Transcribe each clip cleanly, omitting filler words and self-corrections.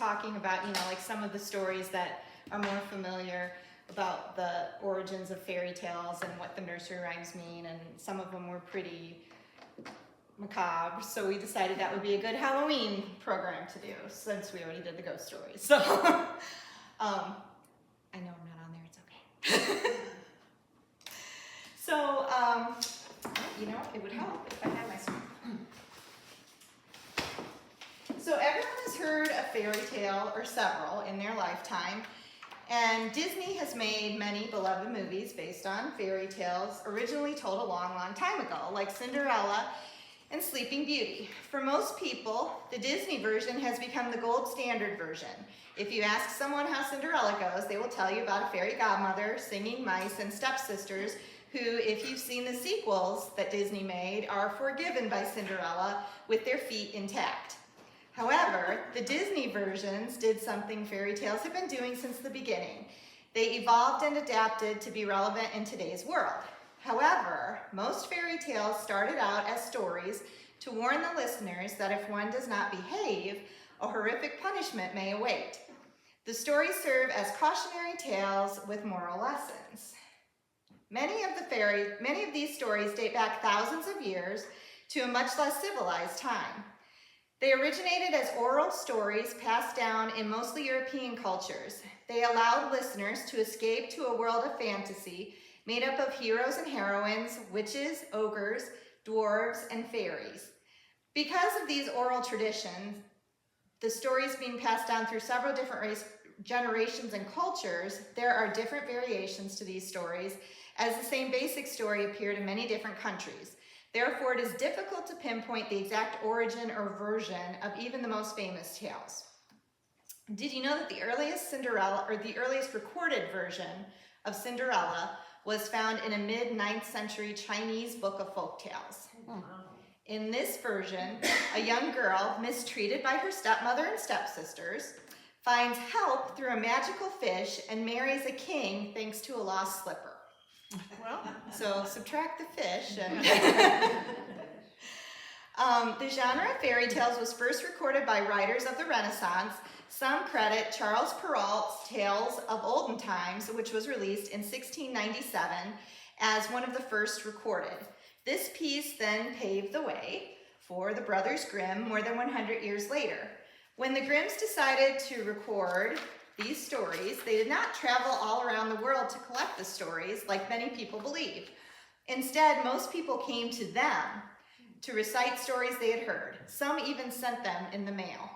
talking about, like some of the stories that are more familiar about the origins of fairy tales and what the nursery rhymes mean, and some of them were pretty macabre, so we decided that would be a good Halloween program to do since we already did the ghost stories. So I know I'm not on there, it's okay. So it would help if I had my screen. So everyone has heard a fairy tale or several in their lifetime, and Disney has made many beloved movies based on fairy tales originally told a long, long time ago, like Cinderella and Sleeping Beauty. For most people, the Disney version has become the gold standard version. If you ask someone how Cinderella goes, they will tell you about a fairy godmother, singing mice, and stepsisters who, if you've seen the sequels that Disney made, are forgiven by Cinderella with their feet intact. However, the Disney versions did something fairy tales have been doing since the beginning. They evolved and adapted to be relevant in today's world. However, most fairy tales started out as stories to warn the listeners that if one does not behave, a horrific punishment may await. The stories serve as cautionary tales with moral lessons. Many of these stories date back thousands of years to a much less civilized time. They originated as oral stories passed down in mostly European cultures. They allowed listeners to escape to a world of fantasy made up of heroes and heroines, witches, ogres, dwarves, and fairies. Because of these oral traditions, the stories being passed down through several different generations and cultures, there are different variations to these stories, as the same basic story appeared in many different countries. Therefore, it is difficult to pinpoint the exact origin or version of even the most famous tales. Did you know that the earliest recorded version of Cinderella was found in a mid-9th century Chinese book of folk tales? In this version, a young girl, mistreated by her stepmother and stepsisters, finds help through a magical fish and marries a king thanks to a lost slipper. Well, so subtract the fish. The genre of fairy tales was first recorded by writers of the Renaissance. Some credit Charles Perrault's Tales of Olden Times, which was released in 1697, as one of the first recorded. This piece then paved the way for the Brothers Grimm more than 100 years later. When the Grimms decided to record these stories, they did not travel all around the world to collect the stories like many people believe. Instead, most people came to them to recite stories they had heard. Some even sent them in the mail.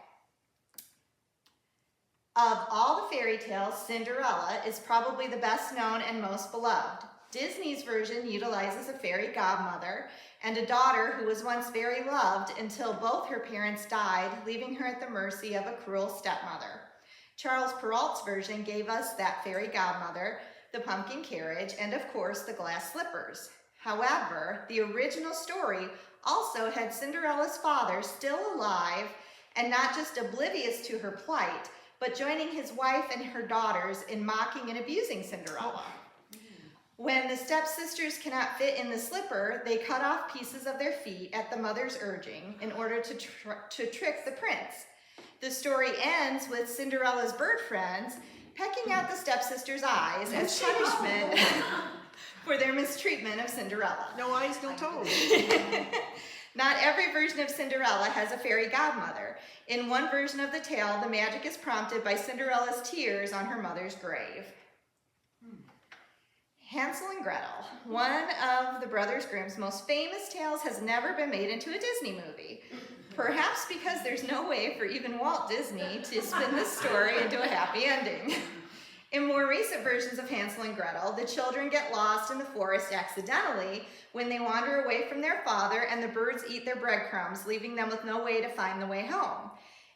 Of all the fairy tales, Cinderella is probably the best known and most beloved. Disney's version utilizes a fairy godmother and a daughter who was once very loved until both her parents died, leaving her at the mercy of a cruel stepmother. Charles Perrault's version gave us that fairy godmother, the pumpkin carriage, and of course the glass slippers. However, the original story also had Cinderella's father still alive and not just oblivious to her plight, but joining his wife and her daughters in mocking and abusing Cinderella. When the stepsisters cannot fit in the slipper, they cut off pieces of their feet at the mother's urging in order to trick the prince. The story ends with Cinderella's bird friends pecking out the stepsisters' eyes as punishment for their mistreatment of Cinderella. No eyes, no toes. Not every version of Cinderella has a fairy godmother. In one version of the tale, the magic is prompted by Cinderella's tears on her mother's grave. Hansel and Gretel, one of the Brothers Grimm's most famous tales, has never been made into a Disney movie. Perhaps because there's no way for even Walt Disney to spin this story into a happy ending. In more recent versions of Hansel and Gretel, the children get lost in the forest accidentally when they wander away from their father and the birds eat their breadcrumbs, leaving them with no way to find the way home.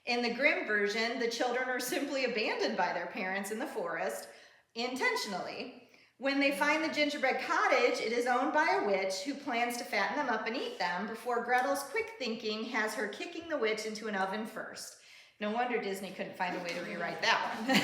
In the Grimm version, the children are simply abandoned by their parents in the forest, intentionally. When they find the gingerbread cottage, it is owned by a witch who plans to fatten them up and eat them before Gretel's quick thinking has her kicking the witch into an oven first. No wonder Disney couldn't find a way to rewrite that one.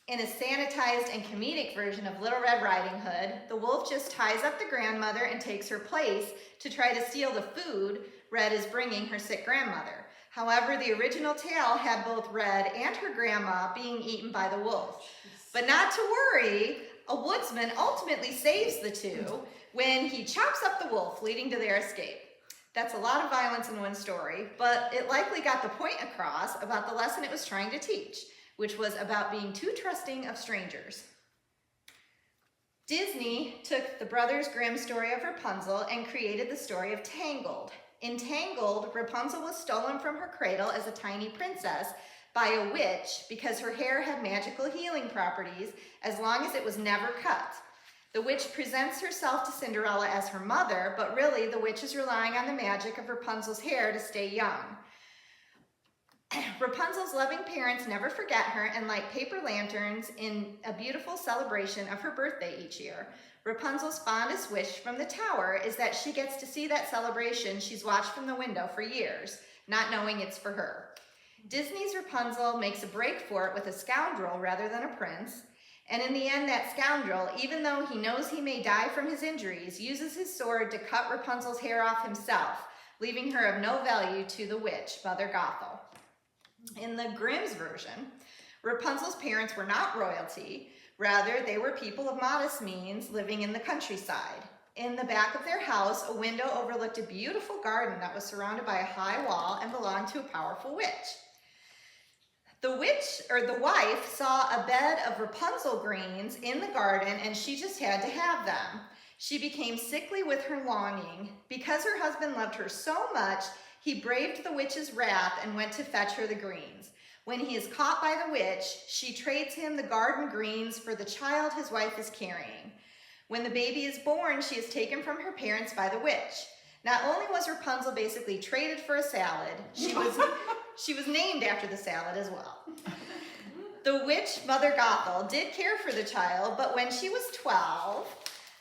In a sanitized and comedic version of Little Red Riding Hood, the wolf just ties up the grandmother and takes her place to try to steal the food, Red is bringing her sick grandmother. However, the original tale had both Red and her grandma being eaten by the wolf. But not to worry, a woodsman ultimately saves the two when he chops up the wolf, leading to their escape. That's a lot of violence in one story, but it likely got the point across about the lesson it was trying to teach, which was about being too trusting of strangers. Disney took the Brothers Grimm story of Rapunzel and created the story of Tangled. In Tangled, Rapunzel was stolen from her cradle as a tiny princess by a witch because her hair had magical healing properties as long as it was never cut. The witch presents herself to Cinderella as her mother, but really the witch is relying on the magic of Rapunzel's hair to stay young. Rapunzel's loving parents never forget her and light paper lanterns in a beautiful celebration of her birthday each year. Rapunzel's fondest wish from the tower is that she gets to see that celebration she's watched from the window for years, not knowing it's for her. Disney's Rapunzel makes a break for it with a scoundrel rather than a prince, and in the end, that scoundrel, even though he knows he may die from his injuries, uses his sword to cut Rapunzel's hair off himself, leaving her of no value to the witch, Mother Gothel. In the Grimm's version, Rapunzel's parents were not royalty. Rather, they were people of modest means living in the countryside. In the back of their house, a window overlooked a beautiful garden that was surrounded by a high wall and belonged to a powerful witch. The wife saw a bed of Rapunzel greens in the garden and she just had to have them. She became sickly with her longing. Because her husband loved her so much, he braved the witch's wrath and went to fetch her the greens. When he is caught by the witch, she trades him the garden greens for the child his wife is carrying. When the baby is born, she is taken from her parents by the witch. Not only was Rapunzel basically traded for a salad, she was named after the salad as well. The witch, Mother Gothel, did care for the child, but when she was 12,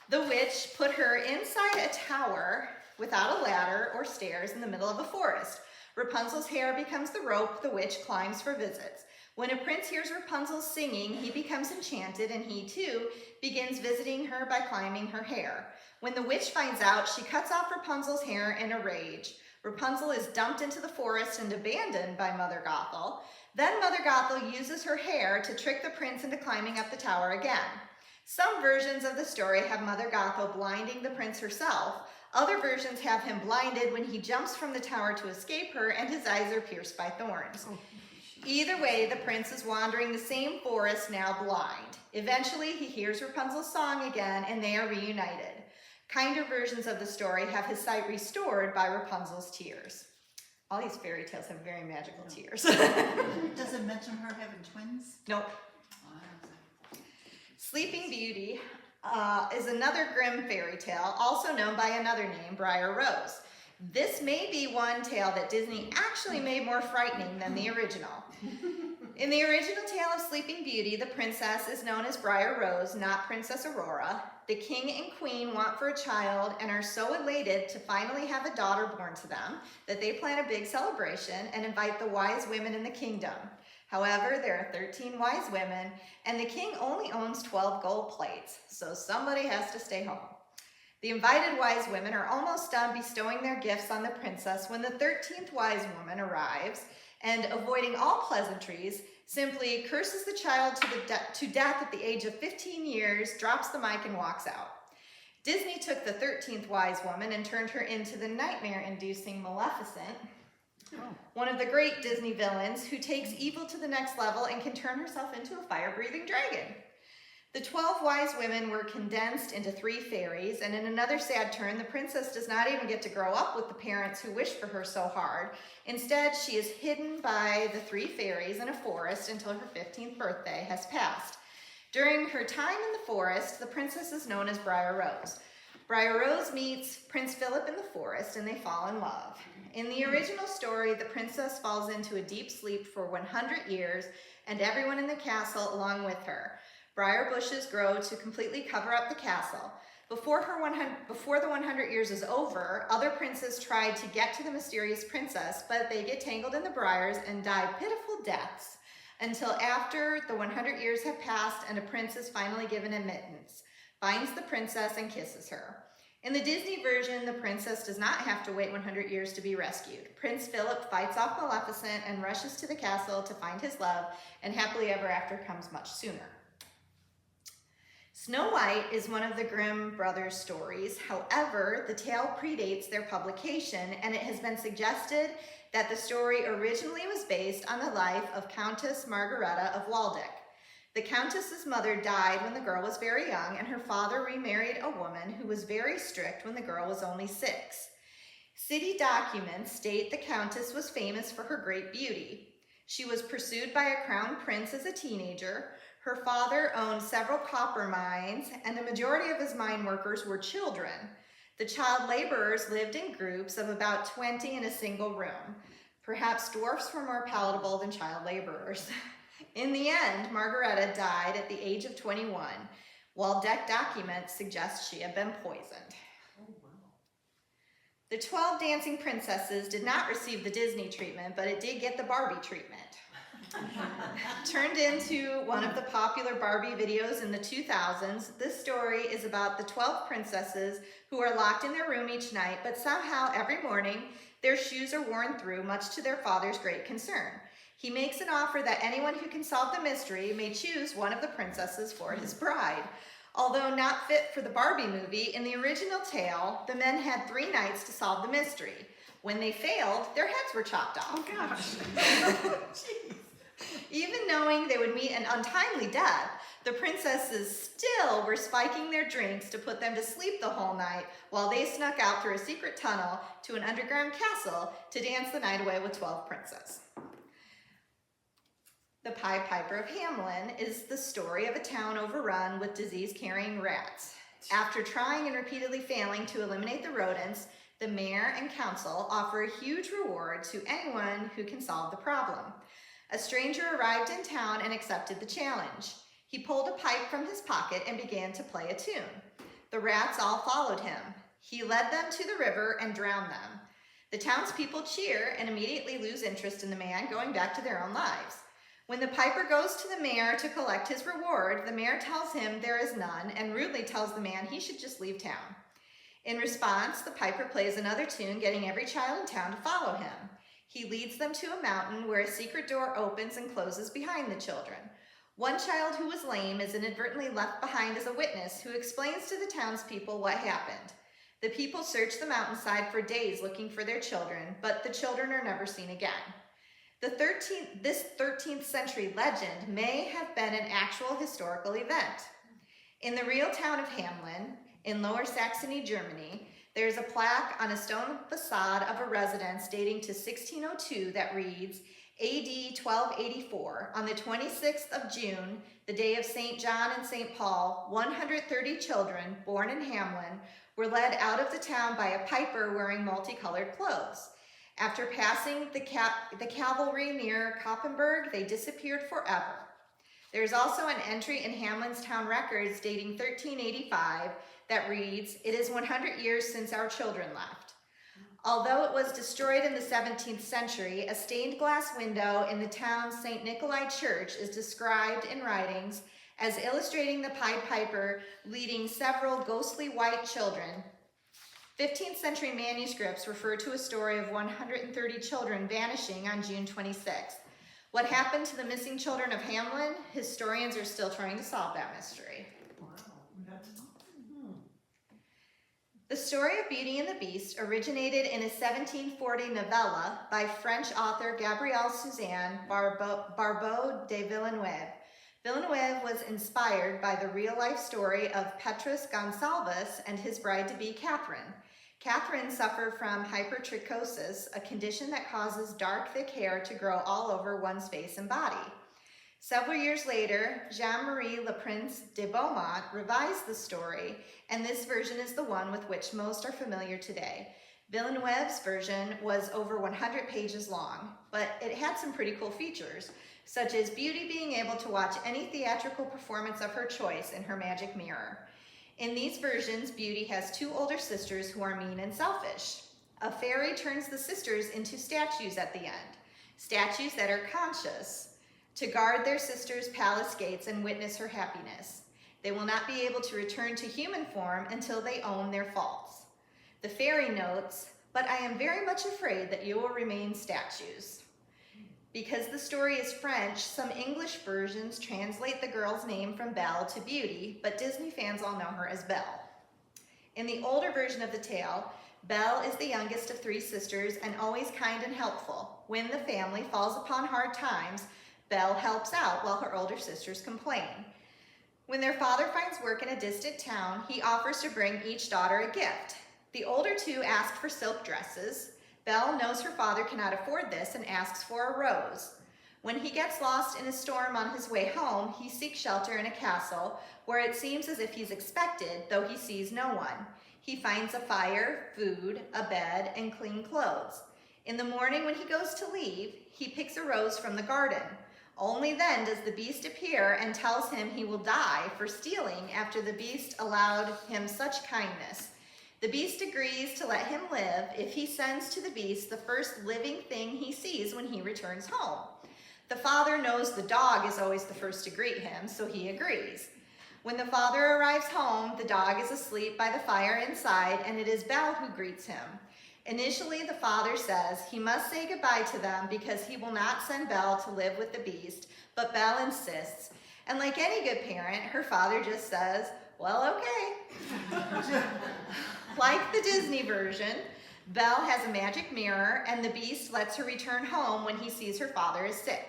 the witch put her inside a tower without a ladder or stairs in the middle of a forest. Rapunzel's hair becomes the rope the witch climbs for visits. When a prince hears Rapunzel singing, he becomes enchanted and he too begins visiting her by climbing her hair. When the witch finds out, she cuts off Rapunzel's hair in a rage. Rapunzel is dumped into the forest and abandoned by Mother Gothel. Then Mother Gothel uses her hair to trick the prince into climbing up the tower again. Some versions of the story have Mother Gothel blinding the prince herself. Other versions have him blinded when he jumps from the tower to escape her and his eyes are pierced by thorns. Either way, the prince is wandering the same forest, now blind. Eventually, he hears Rapunzel's song again and they are reunited. Kinder versions of the story have his sight restored by Rapunzel's tears. All these fairy tales have very magical tears. Does it mention her having twins? Nope. Sleeping Beauty is another Grimm fairy tale, also known by another name, Briar Rose. This may be one tale that Disney actually made more frightening than the original. In the original tale of Sleeping Beauty, the princess is known as Briar Rose, not Princess Aurora. The king and queen want for a child and are so elated to finally have a daughter born to them that they plan a big celebration and invite the wise women in the kingdom. However, there are 13 wise women and the king only owns 12 gold plates, so somebody has to stay home. The invited wise women are almost done bestowing their gifts on the princess when the 13th wise woman arrives and, avoiding all pleasantries, simply curses the child to death at the age of 15 years, drops the mic, and walks out. Disney took the 13th wise woman and turned her into the nightmare-inducing Maleficent, one of the great Disney villains who takes evil to the next level and can turn herself into a fire-breathing dragon. The 12 wise women were condensed into 3 fairies, and in another sad turn, the princess does not even get to grow up with the parents who wished for her so hard. Instead, she is hidden by the 3 fairies in a forest until her 15th birthday has passed. During her time in the forest, the princess is known as Briar Rose. Briar Rose meets Prince Philip in the forest, and they fall in love. In the original story, the princess falls into a deep sleep for 100 years, and everyone in the castle along with her. Briar bushes grow to completely cover up the castle. Before the 100 years is over, other princes try to get to the mysterious princess, but they get tangled in the briars and die pitiful deaths until after the 100 years have passed and a prince is finally given admittance, finds the princess and kisses her. In the Disney version, the princess does not have to wait 100 years to be rescued. Prince Philip fights off Maleficent and rushes to the castle to find his love, and happily ever after comes much sooner. Snow White is one of the Grimm brothers' stories. However, the tale predates their publication, and it has been suggested that the story originally was based on the life of Countess Margareta of Waldeck. The Countess's mother died when the girl was very young, and her father remarried a woman who was very strict when the girl was only 6. City documents state the Countess was famous for her great beauty. She was pursued by a crown prince as a teenager. Her father owned several copper mines, and the majority of his mine workers were children. The child laborers lived in groups of about 20 in a single room. Perhaps dwarfs were more palatable than child laborers. In the end, Margareta died at the age of 21. Waldeck documents suggest she had been poisoned. Oh, wow. The 12 dancing princesses did not receive the Disney treatment, but it did get the Barbie treatment. Turned into one of the popular Barbie videos in the 2000s, this story is about the 12 princesses who are locked in their room each night, but somehow every morning their shoes are worn through, much to their father's great concern. He makes an offer that anyone who can solve the mystery may choose one of the princesses for his bride. Although not fit for the Barbie movie, in the original tale, the men had 3 nights to solve the mystery. When they failed, their heads were chopped off. Oh, gosh. Even knowing they would meet an untimely death, the princesses still were spiking their drinks to put them to sleep the whole night while they snuck out through a secret tunnel to an underground castle to dance the night away with 12 princes. The Pied Piper of Hamelin is the story of a town overrun with disease-carrying rats. After trying and repeatedly failing to eliminate the rodents, the mayor and council offer a huge reward to anyone who can solve the problem. A stranger arrived in town and accepted the challenge. He pulled a pipe from his pocket and began to play a tune. The rats all followed him. He led them to the river and drowned them. The townspeople cheer and immediately lose interest in the man, going back to their own lives. When the piper goes to the mayor to collect his reward, the mayor tells him there is none and rudely tells the man he should just leave town. In response, the piper plays another tune, getting every child in town to follow him. He leads them to a mountain where a secret door opens and closes behind the children. One child who was lame is inadvertently left behind as a witness who explains to the townspeople what happened. The people search the mountainside for days looking for their children, but the children are never seen again. This 13th century legend may have been an actual historical event. In the real town of Hamelin, in Lower Saxony, Germany, there's a plaque on a stone facade of a residence dating to 1602 that reads, AD 1284, on the 26th of June, the day of St. John and St. Paul, 130 children born in Hamelin were led out of the town by a piper wearing multicolored clothes. After passing the cavalry near Koppenberg, they disappeared forever. There's also an entry in Hamelin's town records dating 1385 that reads, it is 100 years since our children left. Although it was destroyed in the 17th century, a stained glass window in the town's St. Nikolai Church is described in writings as illustrating the Pied Piper leading several ghostly white children. 15th century manuscripts refer to a story of 130 children vanishing on June 26th. What happened to the missing children of Hamelin? Historians are still trying to solve that mystery. Wow. The story of Beauty and the Beast originated in a 1740 novella by French author Gabrielle Suzanne Barbeau de Villeneuve. Villeneuve was inspired by the real-life story of Petrus Gonsalves and his bride-to-be Catherine. Catherine suffered from hypertrichosis, a condition that causes dark, thick hair to grow all over one's face and body. Several years later, Jean-Marie Le Prince de Beaumont revised the story, and this version is the one with which most are familiar today. Villeneuve's version was over 100 pages long, but it had some pretty cool features, such as Beauty being able to watch any theatrical performance of her choice in her magic mirror. In these versions, Beauty has 2 older sisters who are mean and selfish. A fairy turns the sisters into statues at the end, statues that are conscious, to guard their sister's palace gates and witness her happiness. They will not be able to return to human form until they own their faults. The fairy notes, "But I am very much afraid that you will remain statues." Because the story is French, some English versions translate the girl's name from Belle to Beauty, but Disney fans all know her as Belle. In the older version of the tale, Belle is the youngest of 3 sisters and always kind and helpful. When the family falls upon hard times, Belle helps out while her older sisters complain. When their father finds work in a distant town, he offers to bring each daughter a gift. The older 2 ask for silk dresses. Belle knows her father cannot afford this and asks for a rose. When he gets lost in a storm on his way home, he seeks shelter in a castle where it seems as if he's expected, though he sees no one. He finds a fire, food, a bed, and clean clothes. In the morning when he goes to leave, he picks a rose from the garden. Only then does the beast appear and tells him he will die for stealing after the beast allowed him such kindness. The beast agrees to let him live if he sends to the beast the first living thing he sees when he returns home. The father knows the dog is always the first to greet him, so he agrees. When the father arrives home, the dog is asleep by the fire inside, and it is Belle who greets him. Initially, the father says he must say goodbye to them because he will not send Belle to live with the beast, but Belle insists. And like any good parent, her father just says, "Well, okay." Like the Disney version, Belle has a magic mirror, and the beast lets her return home when he sees her father is sick.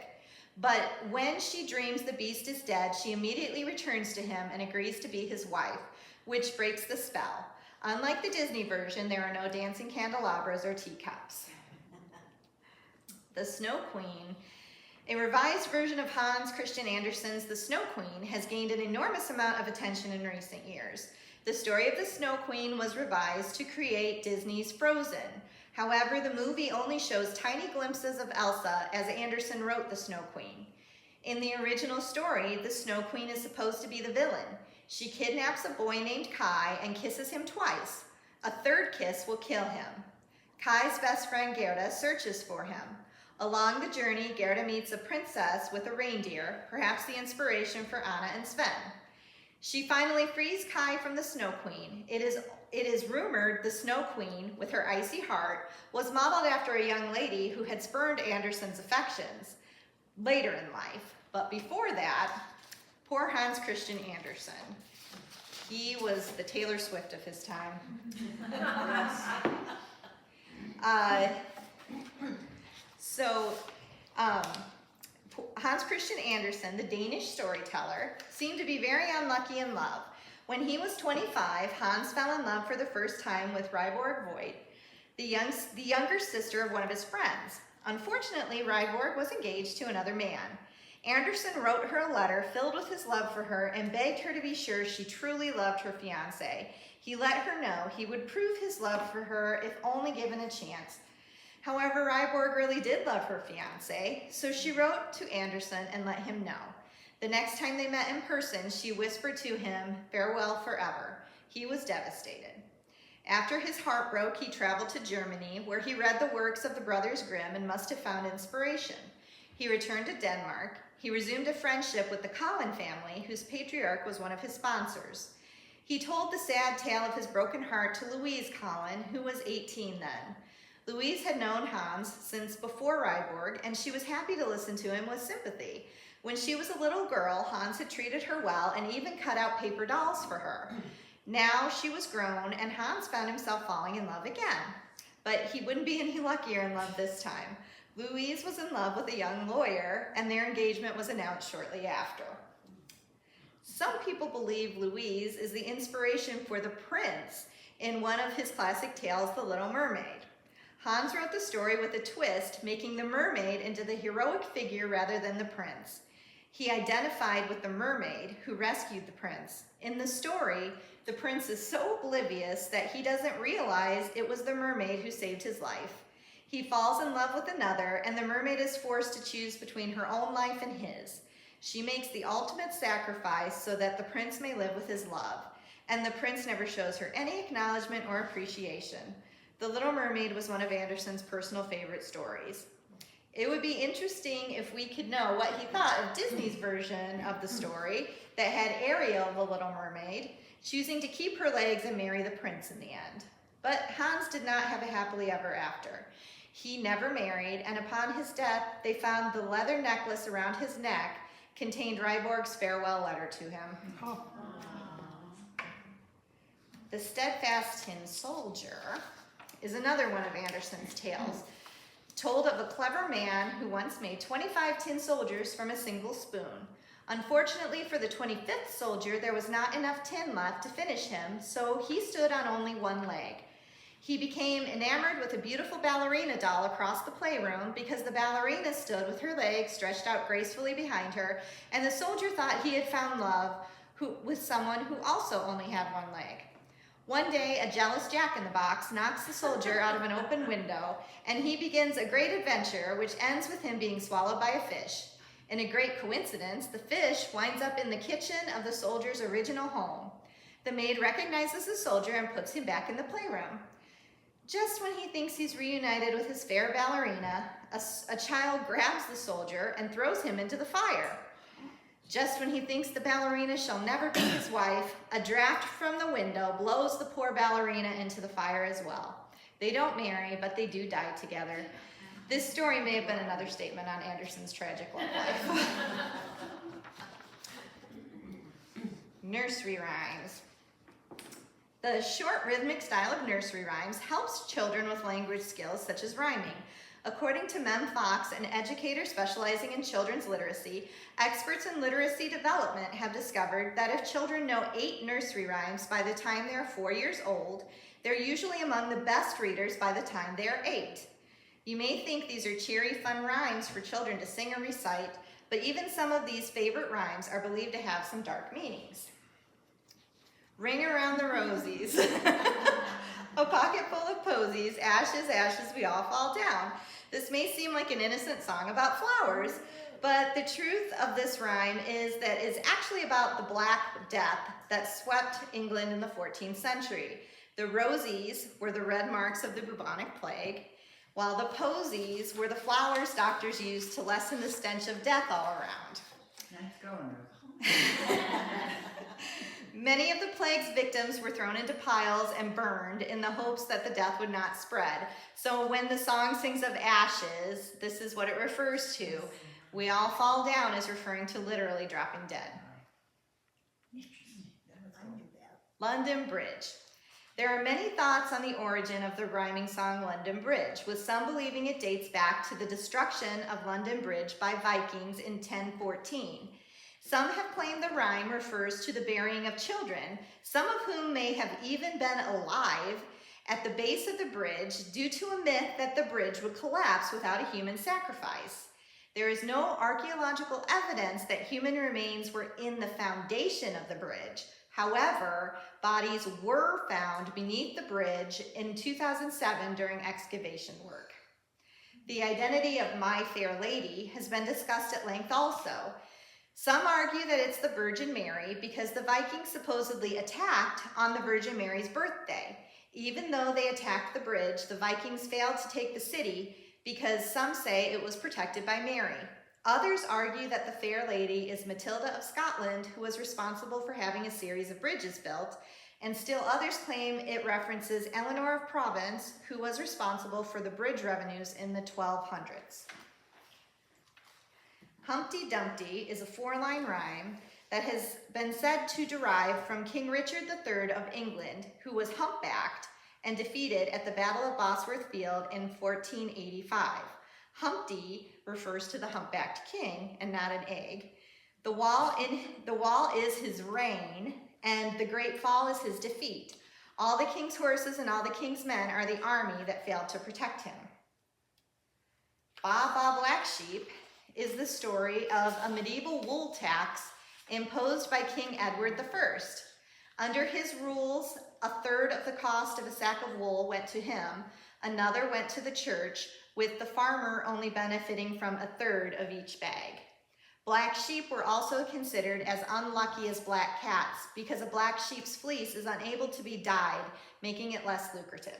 But when she dreams the beast is dead, she immediately returns to him and agrees to be his wife, which breaks the spell. Unlike the Disney version, there are no dancing candelabras or teacups. The Snow Queen. A revised version of Hans Christian Andersen's The Snow Queen has gained an enormous amount of attention in recent years. The story of the Snow Queen was revised to create Disney's Frozen. However, the movie only shows tiny glimpses of Elsa as Andersen wrote The Snow Queen. In the original story, the Snow Queen is supposed to be the villain. She kidnaps a boy named Kai and kisses him twice. A third kiss will kill him. Kai's best friend Gerda searches for him. Along the journey, Gerda meets a princess with a reindeer, perhaps the inspiration for Anna and Sven. She finally frees Kai from the Snow Queen. It is rumored the Snow Queen, with her icy heart, was modeled after a young lady who had spurned Andersen's affections later in life. But before that, poor Hans Christian Andersen. He was the Taylor Swift of his time. Hans Christian Andersen, the Danish storyteller, seemed to be very unlucky in love. When he was 25, Hans fell in love for the first time with Ryborg Voigt, the younger sister of one of his friends. Unfortunately, Ryborg was engaged to another man. Andersen wrote her a letter filled with his love for her and begged her to be sure she truly loved her fiancé. He let her know he would prove his love for her if only given a chance. However, Ryborg really did love her fiancé, so she wrote to Andersen and let him know. The next time they met in person, she whispered to him, "Farewell forever." He was devastated. After his heart broke, he traveled to Germany, where he read the works of the Brothers Grimm and must have found inspiration. He returned to Denmark. He resumed a friendship with the Collin family, whose patriarch was one of his sponsors. He told the sad tale of his broken heart to Louise Collin, who was 18 then. Louise had known Hans since before Ryborg, and she was happy to listen to him with sympathy. When she was a little girl, Hans had treated her well and even cut out paper dolls for her. Now she was grown, and Hans found himself falling in love again. But he wouldn't be any luckier in love this time. Louise was in love with a young lawyer, and their engagement was announced shortly after. Some people believe Louise is the inspiration for the prince in one of his classic tales, The Little Mermaid. Hans wrote the story with a twist, making the mermaid into the heroic figure rather than the prince. He identified with the mermaid who rescued the prince. In the story, the prince is so oblivious that he doesn't realize it was the mermaid who saved his life. He falls in love with another, and the mermaid is forced to choose between her own life and his. She makes the ultimate sacrifice so that the prince may live with his love, and the prince never shows her any acknowledgement or appreciation. The Little Mermaid was one of Andersen's personal favorite stories. It would be interesting if we could know what he thought of Disney's version of the story that had Ariel, the Little Mermaid, choosing to keep her legs and marry the prince in the end. But Hans did not have a happily ever after. He never married, and upon his death, they found the leather necklace around his neck contained Ryborg's farewell letter to him. Oh. The Steadfast Tin Soldier is another one of Andersen's tales, told of a clever man who once made 25 tin soldiers from a single spoon. Unfortunately for the 25th soldier, there was not enough tin left to finish him, so he stood on only one leg. He became enamored with a beautiful ballerina doll across the playroom because the ballerina stood with her legs stretched out gracefully behind her, and the soldier thought he had found love with someone who also only had one leg. One day, a jealous jack-in-the-box knocks the soldier out of an open window, and he begins a great adventure, which ends with him being swallowed by a fish. In a great coincidence, the fish winds up in the kitchen of the soldier's original home. The maid recognizes the soldier and puts him back in the playroom. Just when he thinks he's reunited with his fair ballerina, a child grabs the soldier and throws him into the fire. Just when he thinks the ballerina shall never be his wife, a draft from the window blows the poor ballerina into the fire as well. They don't marry, but they do die together. This story may have been another statement on Andersen's tragic love life. Nursery rhymes. The short rhythmic style of nursery rhymes helps children with language skills such as rhyming. According to Mem Fox, an educator specializing in children's literacy, experts in literacy development have discovered that if children know 8 nursery rhymes by the time they are 4 years old, they're usually among the best readers by the time they are 8. You may think these are cheery, fun rhymes for children to sing or recite, but even some of these favorite rhymes are believed to have some dark meanings. Ring around the rosies. A pocket full of posies, ashes, ashes, we all fall down. This may seem like an innocent song about flowers, but the truth of this rhyme is that it's actually about the Black Death that swept England in the 14th century. The rosies were the red marks of the bubonic plague, while the posies were the flowers doctors used to lessen the stench of death all around. Nice going, Ruth. Many of the plague's victims were thrown into piles and burned in the hopes that the death would not spread. So when the song sings of ashes, this is what it refers to. We all fall down is referring to literally dropping dead. London Bridge. There are many thoughts on the origin of the rhyming song London Bridge, with some believing it dates back to the destruction of London Bridge by Vikings in 1014. Some have claimed the rhyme refers to the burying of children, some of whom may have even been alive at the base of the bridge due to a myth that the bridge would collapse without a human sacrifice. There is no archaeological evidence that human remains were in the foundation of the bridge. However, bodies were found beneath the bridge in 2007 during excavation work. The identity of My Fair Lady has been discussed at length also. Some argue that it's the Virgin Mary because the Vikings supposedly attacked on the Virgin Mary's birthday. Even though they attacked the bridge, the Vikings failed to take the city because some say it was protected by Mary. Others argue that the Fair Lady is Matilda of Scotland, who was responsible for having a series of bridges built, and still others claim it references Eleanor of Provence, who was responsible for the bridge revenues in the 1200s. Humpty Dumpty is a 4-line rhyme that has been said to derive from King Richard III of England, who was humpbacked and defeated at the Battle of Bosworth Field in 1485. Humpty refers to the humpbacked king and not an egg. The wall is his reign, and the great fall is his defeat. All the king's horses and all the king's men are the army that failed to protect him. Baa Baa Black Sheep is the story of a medieval wool tax imposed by King Edward I. Under his rules, a third of the cost of a sack of wool went to him, another went to the church, with the farmer only benefiting from a third of each bag. Black sheep were also considered as unlucky as black cats because a black sheep's fleece is unable to be dyed, making it less lucrative.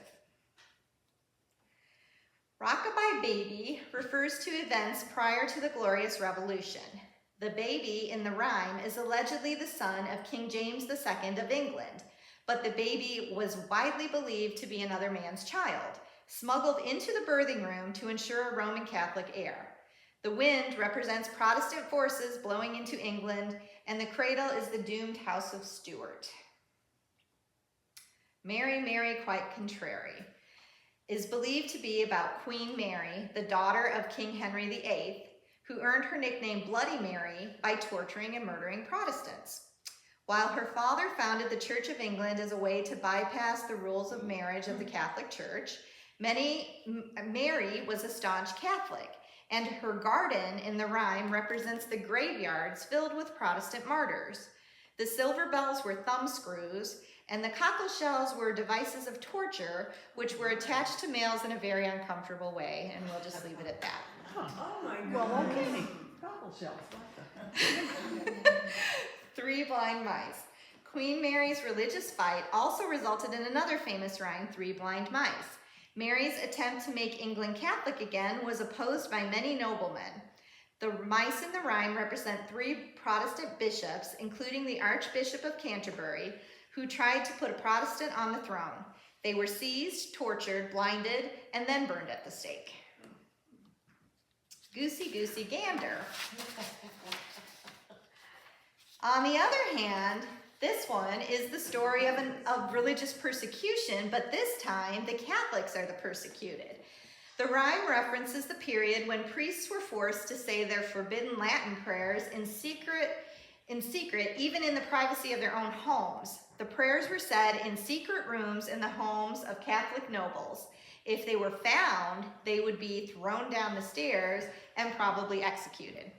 Rockabye Baby refers to events prior to the Glorious Revolution. The baby in the rhyme is allegedly the son of King James II of England, but the baby was widely believed to be another man's child, smuggled into the birthing room to ensure a Roman Catholic heir. The wind represents Protestant forces blowing into England, and the cradle is the doomed House of Stuart. Mary, Mary, quite contrary is believed to be about Queen Mary, the daughter of King Henry VIII, who earned her nickname Bloody Mary by torturing and murdering Protestants. While her father founded the Church of England as a way to bypass the rules of marriage of the Catholic Church, Mary was a staunch Catholic, and her garden in the rhyme represents the graveyards filled with Protestant martyrs. The silver bells were thumb screws, and the cockle shells were devices of torture, which were attached to males in a very uncomfortable way, and we'll just leave it at that. Oh my God. Well, okay. Cockle shells. Three Blind Mice. Queen Mary's religious fight also resulted in another famous rhyme, Three Blind Mice. Mary's attempt to make England Catholic again was opposed by many noblemen. The mice in the rhyme represent three Protestant bishops, including the Archbishop of Canterbury, who tried to put a Protestant on the throne. They were seized, tortured, blinded, and then burned at the stake. Goosey, goosey, gander. On the other hand, this one is the story of religious persecution, but this time the Catholics are the persecuted. The rhyme references the period when priests were forced to say their forbidden Latin prayers in secret, even in the privacy of their own homes. The prayers were said in secret rooms in the homes of Catholic nobles. If they were found, they would be thrown down the stairs and probably executed.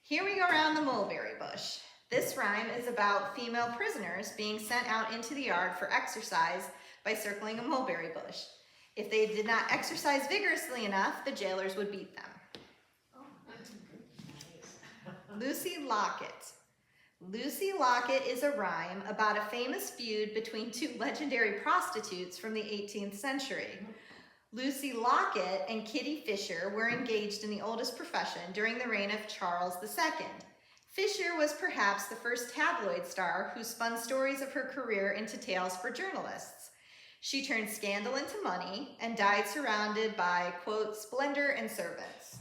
Here we go around the mulberry bush. This rhyme is about female prisoners being sent out into the yard for exercise by circling a mulberry bush. If they did not exercise vigorously enough, the jailers would beat them. Lucy Locket. Lucy Locket is a rhyme about a famous feud between two legendary prostitutes from the 18th century. Lucy Locket and Kitty Fisher were engaged in the oldest profession during the reign of Charles II. Fisher was perhaps the first tabloid star who spun stories of her career into tales for journalists. She turned scandal into money and died surrounded by, quote, splendor and servants.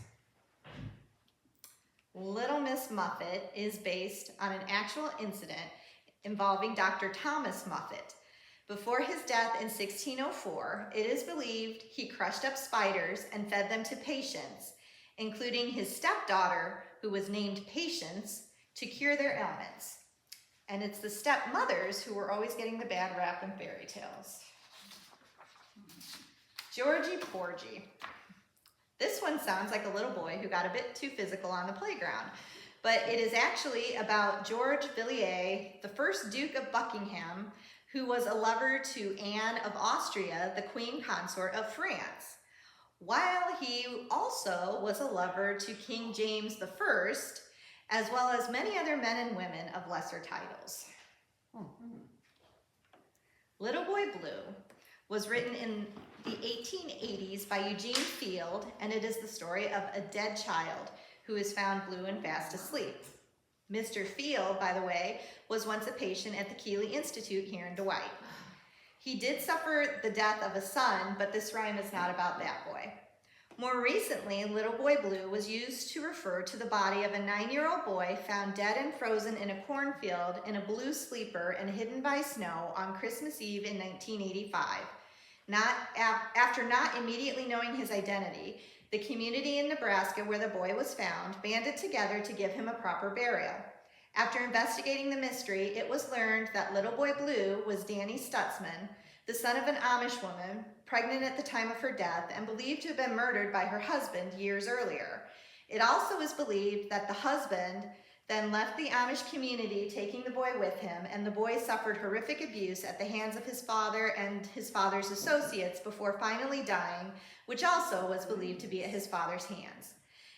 Little Miss Muffet is based on an actual incident involving Dr. Thomas Muffet. Before his death in 1604, it is believed he crushed up spiders and fed them to patients, including his stepdaughter, who was named Patience, to cure their ailments. And it's the stepmothers who were always getting the bad rap in fairy tales. Georgie Porgy. This one sounds like a little boy who got a bit too physical on the playground, but it is actually about George Villiers, the first Duke of Buckingham, who was a lover to Anne of Austria, the Queen Consort of France, while he also was a lover to King James I, as well as many other men and women of lesser titles. Little Boy Blue was written in the 1880s by Eugene Field, and it is the story of a dead child who is found blue and fast asleep. Mr. Field, by the way, was once a patient at the Keeley Institute here in Dwight. He did suffer the death of a son, but this rhyme is not about that boy. More recently, Little Boy Blue was used to refer to the body of a 9-year-old boy found dead and frozen in a cornfield in a blue sleeper and hidden by snow on Christmas Eve in 1985. After not immediately knowing his identity, the community in Nebraska where the boy was found banded together to give him a proper burial. After investigating the mystery, it was learned that Little Boy Blue was Danny Stutzman, the son of an Amish woman, pregnant at the time of her death and believed to have been murdered by her husband years earlier. It also is believed that the husband then left the Amish community, taking the boy with him, and the boy suffered horrific abuse at the hands of his father and his father's associates before finally dying, which also was believed to be at his father's hands.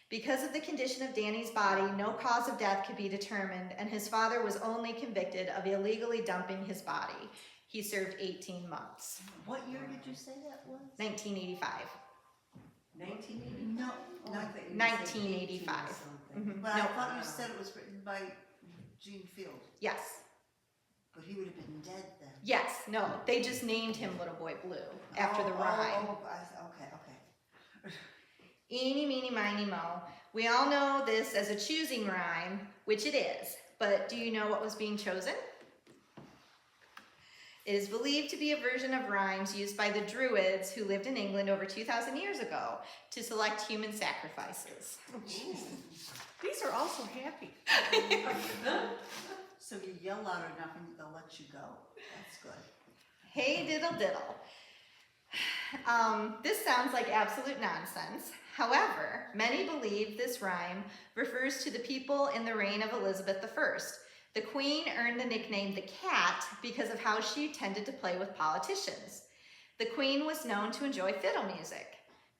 Because of the condition of Danny's body, no cause of death could be determined, and his father was only convicted of illegally dumping his body. He served 18 months, What year did you say that was? 1985. 1980? No, Not that you said 1985. 18 something. Mhm. but I No. thought you said it was written by Gene Field, Yes, but he would have been dead then. yes, no, they just named him Little Boy Blue after the rhyme. Okay. Eeny, meeny, miny, mo. We all know this as a choosing rhyme, which it is, but do you know what was being chosen? It is believed to be a version of rhymes used by the Druids who lived in England over 2,000 years ago to select human sacrifices. These are also happy. So you yell loud enough and they'll let you go. That's good. Hey diddle diddle. This sounds like absolute nonsense. However, many believe this rhyme refers to the people in the reign of Elizabeth I. The Queen earned the nickname the Cat because of how she tended to play with politicians. The Queen was known to enjoy fiddle music.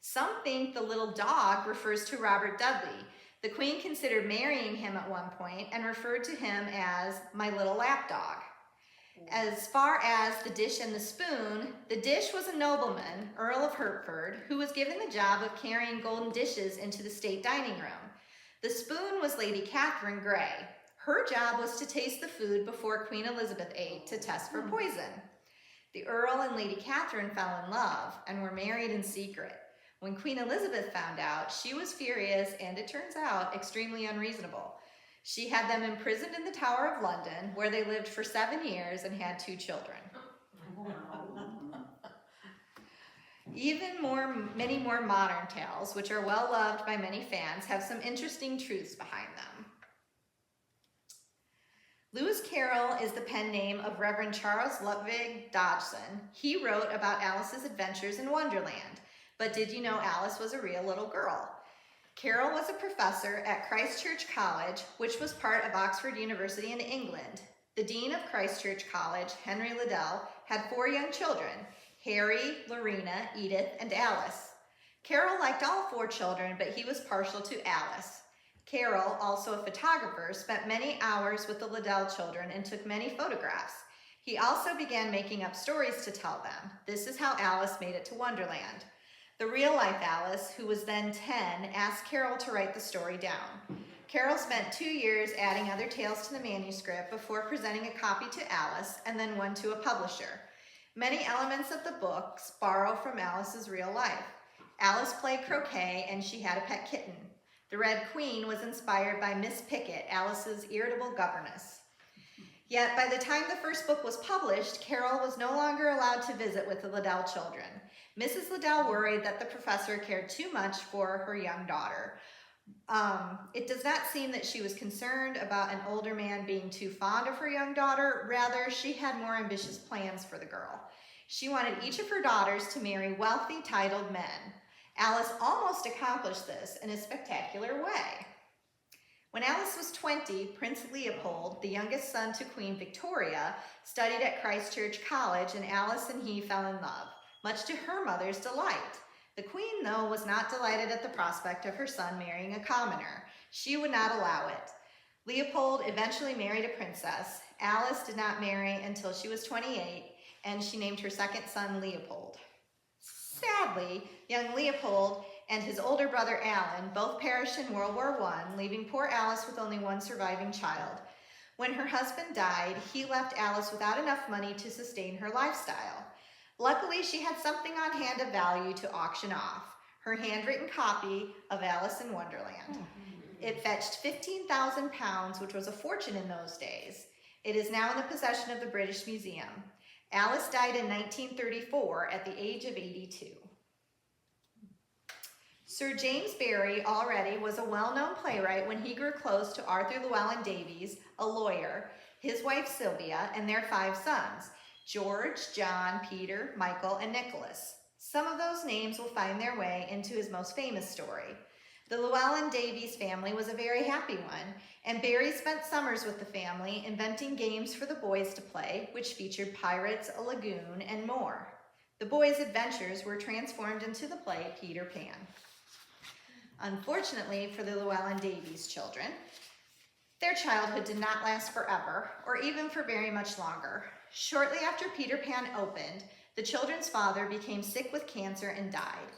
Some think the little dog refers to Robert Dudley. The Queen considered marrying him at one point and referred to him as my little lapdog. As far as the dish and the spoon, the dish was a nobleman, Earl of Hertford, who was given the job of carrying golden dishes into the state dining room. The spoon was Lady Catherine Grey. Her job was to taste the food before Queen Elizabeth ate to test for poison. The Earl and Lady Catherine fell in love and were married in secret. When Queen Elizabeth found out, she was furious and, it turns out, extremely unreasonable. She had them imprisoned in the Tower of London, where they lived for 7 years and had 2 children. Many more modern tales, which are well loved by many fans, have some interesting truths behind them. Lewis Carroll is the pen name of Reverend Charles Ludwig Dodgson. He wrote about Alice's adventures in Wonderland. But did you know Alice was a real little girl? Carroll was a professor at Christ Church College, which was part of Oxford University in England. The dean of Christ Church College, Henry Liddell, had 4 young children, Harry, Lorena, Edith, and Alice. Carroll liked all 4 children, but he was partial to Alice. Carroll, also a photographer, spent many hours with the Liddell children and took many photographs. He also began making up stories to tell them. This is how Alice made it to Wonderland. The real-life Alice, who was then 10, asked Carroll to write the story down. Carroll spent 2 years adding other tales to the manuscript before presenting a copy to Alice and then one to a publisher. Many elements of the books borrow from Alice's real life. Alice played croquet and she had a pet kitten. The Red Queen was inspired by Miss Pickett, Alice's irritable governess. Yet by the time the first book was published, Carroll was no longer allowed to visit with the Liddell children. Mrs. Liddell worried that the professor cared too much for her young daughter. It does not seem that she was concerned about an older man being too fond of her young daughter. Rather, she had more ambitious plans for the girl. She wanted each of her daughters to marry wealthy, titled men. Alice almost accomplished this in a spectacular way. When Alice was 20, Prince Leopold, the youngest son to Queen Victoria, studied at Christ Church College, and Alice and he fell in love, much to her mother's delight. The Queen, though, was not delighted at the prospect of her son marrying a commoner. She would not allow it. Leopold eventually married a princess. Alice did not marry until she was 28, and she named her second son Leopold. Sadly, young Leopold and his older brother Alan both perished in World War I, leaving poor Alice with only one surviving child. When her husband died, he left Alice without enough money to sustain her lifestyle. Luckily, she had something on hand of value to auction off, her handwritten copy of Alice in Wonderland. It fetched £15,000, which was a fortune in those days. It is now in the possession of the British Museum. Alice died in 1934 at the age of 82. Sir James Barrie already was a well-known playwright when he grew close to Arthur Llewellyn Davies, a lawyer, his wife Sylvia, and their 5 sons, George, John, Peter, Michael, and Nicholas. Some of those names will find their way into his most famous story. The Llewellyn Davies family was a very happy one, and Barrie spent summers with the family inventing games for the boys to play, which featured pirates, a lagoon, and more. The boys' adventures were transformed into the play Peter Pan. Unfortunately for the Llewellyn Davies children, their childhood did not last forever, or even for very much longer. Shortly after Peter Pan opened, the children's father became sick with cancer and died,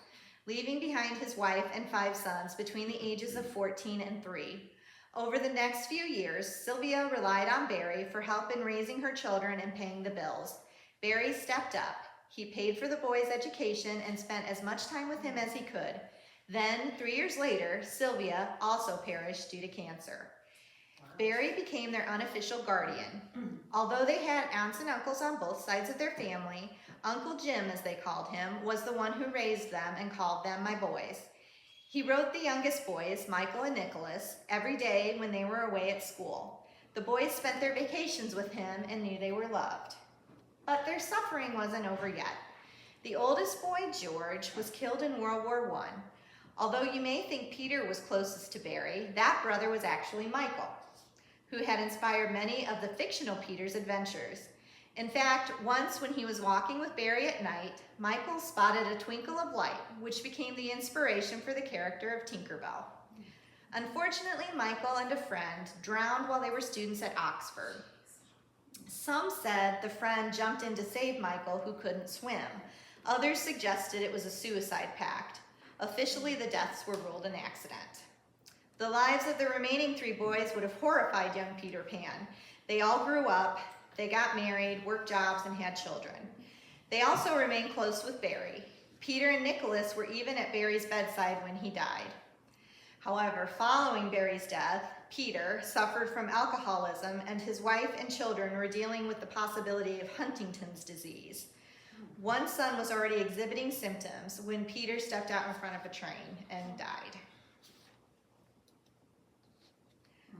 leaving behind his wife and 5 sons between the ages of 14 and 3. Over the next few years, Sylvia relied on Barry for help in raising her children and paying the bills. Barry stepped up. He paid for the boys' education and spent as much time with him as he could. Then, 3 years later, Sylvia also perished due to cancer. Barry became their unofficial guardian. Although they had aunts and uncles on both sides of their family, Uncle Jim, as they called him, was the one who raised them and called them my boys. He wrote the youngest boys, Michael and Nicholas, every day when they were away at school. The boys spent their vacations with him and knew they were loved. But their suffering wasn't over yet. The oldest boy, George, was killed in World War I. Although you may think Peter was closest to Barry, that brother was actually Michael, who had inspired many of the fictional Peter's adventures. In fact, once when he was walking with Barry at night, Michael spotted a twinkle of light, which became the inspiration for the character of Tinkerbell. Unfortunately, Michael and a friend drowned while they were students at Oxford. Some said the friend jumped in to save Michael, who couldn't swim. Others suggested it was a suicide pact. Officially, the deaths were ruled an accident. The lives of the remaining 3 boys would have horrified young Peter Pan. They all grew up, they got married, worked jobs, and had children. They also remained close with Barry. Peter and Nicholas were even at Barry's bedside when he died. However, following Barry's death, Peter suffered from alcoholism, and his wife and children were dealing with the possibility of Huntington's disease. One son was already exhibiting symptoms when Peter stepped out in front of a train and died.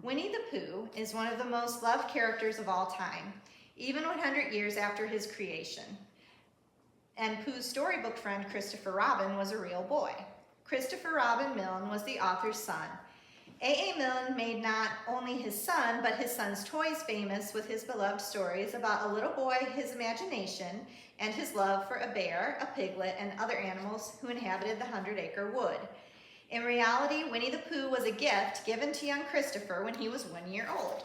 Winnie the Pooh is one of the most loved characters of all time, even 100 years after his creation. And Pooh's storybook friend Christopher Robin was a real boy. Christopher Robin Milne was the author's son. A.A. Milne made not only his son, but his son's toys famous with his beloved stories about a little boy, his imagination, and his love for a bear, a piglet, and other animals who inhabited the 100-acre wood. In reality, Winnie the Pooh was a gift given to young Christopher when he was 1 year old.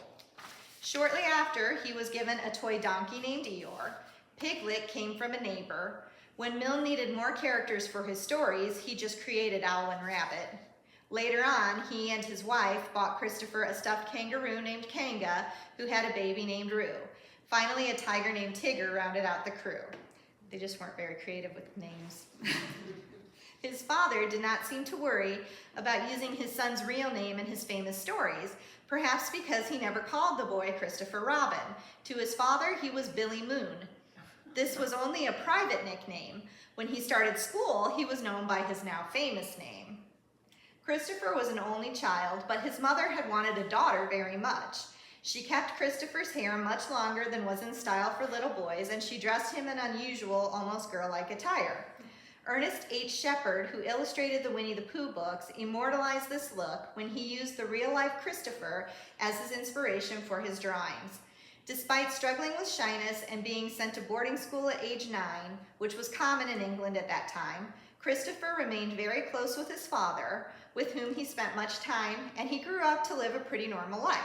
Shortly after, he was given a toy donkey named Eeyore. Piglet came from a neighbor. When Milne needed more characters for his stories, he just created Owl and Rabbit. Later on, he and his wife bought Christopher a stuffed kangaroo named Kanga, who had a baby named Roo. Finally, a tiger named Tigger rounded out the crew. They just weren't very creative with names. His father did not seem to worry about using his son's real name in his famous stories, perhaps because he never called the boy Christopher Robin. To his father, he was Billy Moon. This was only a private nickname. When he started school, he was known by his now famous name. Christopher was an only child, but his mother had wanted a daughter very much. She kept Christopher's hair much longer than was in style for little boys, and she dressed him in unusual, almost girl-like attire. Ernest H. Shepard, who illustrated the Winnie the Pooh books, immortalized this look when he used the real-life Christopher as his inspiration for his drawings. Despite struggling with shyness and being sent to boarding school at age 9, which was common in England at that time, Christopher remained very close with his father, with whom he spent much time, and he grew up to live a pretty normal life.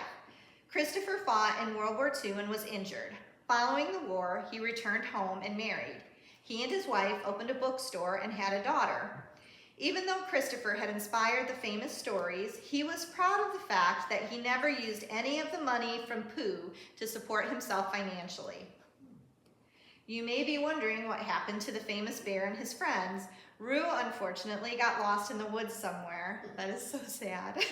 Christopher fought in World War II and was injured. Following the war, he returned home and married. He and his wife opened a bookstore and had a daughter. Even though Christopher had inspired the famous stories, he was proud of the fact that he never used any of the money from Pooh to support himself financially. You may be wondering what happened to the famous bear and his friends. Roo, unfortunately, got lost in the woods somewhere. That is so sad.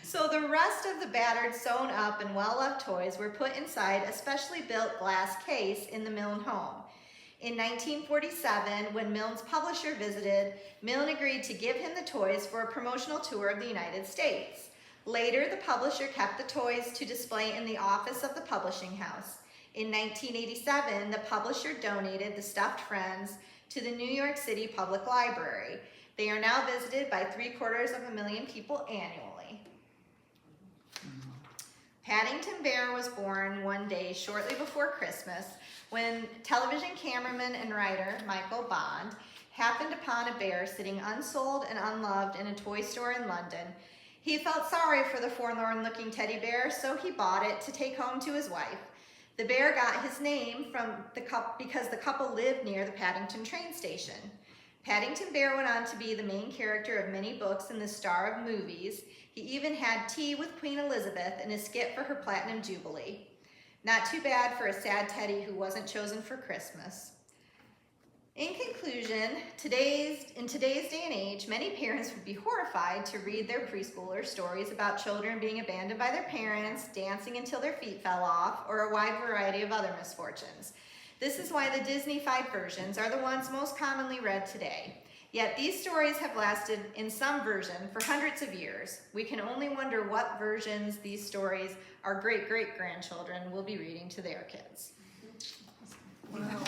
So the rest of the battered, sewn up, and well-loved toys were put inside a specially built glass case in the Milne home. In 1947, when Milne's publisher visited, Milne agreed to give him the toys for a promotional tour of the United States. Later, the publisher kept the toys to display in the office of the publishing house. In 1987, the publisher donated the stuffed friends to the New York City Public Library. They are now visited by 750,000 people annually. Paddington Bear was born one day shortly before Christmas when television cameraman and writer Michael Bond happened upon a bear sitting unsold and unloved in a toy store in London. He felt sorry for the forlorn-looking teddy bear, so he bought it to take home to his wife. The bear got his name from because the couple lived near the Paddington train station. Paddington Bear went on to be the main character of many books and the star of movies. He even had tea with Queen Elizabeth in a skit for her Platinum Jubilee. Not too bad for a sad teddy who wasn't chosen for Christmas. In conclusion, in today's day and age, many parents would be horrified to read their preschoolers stories about children being abandoned by their parents, dancing until their feet fell off, or a wide variety of other misfortunes. This is why the Disney-fied versions are the ones most commonly read today. Yet these stories have lasted in some version for hundreds of years. We can only wonder what versions these stories our great-great-grandchildren will be reading to their kids. Wow.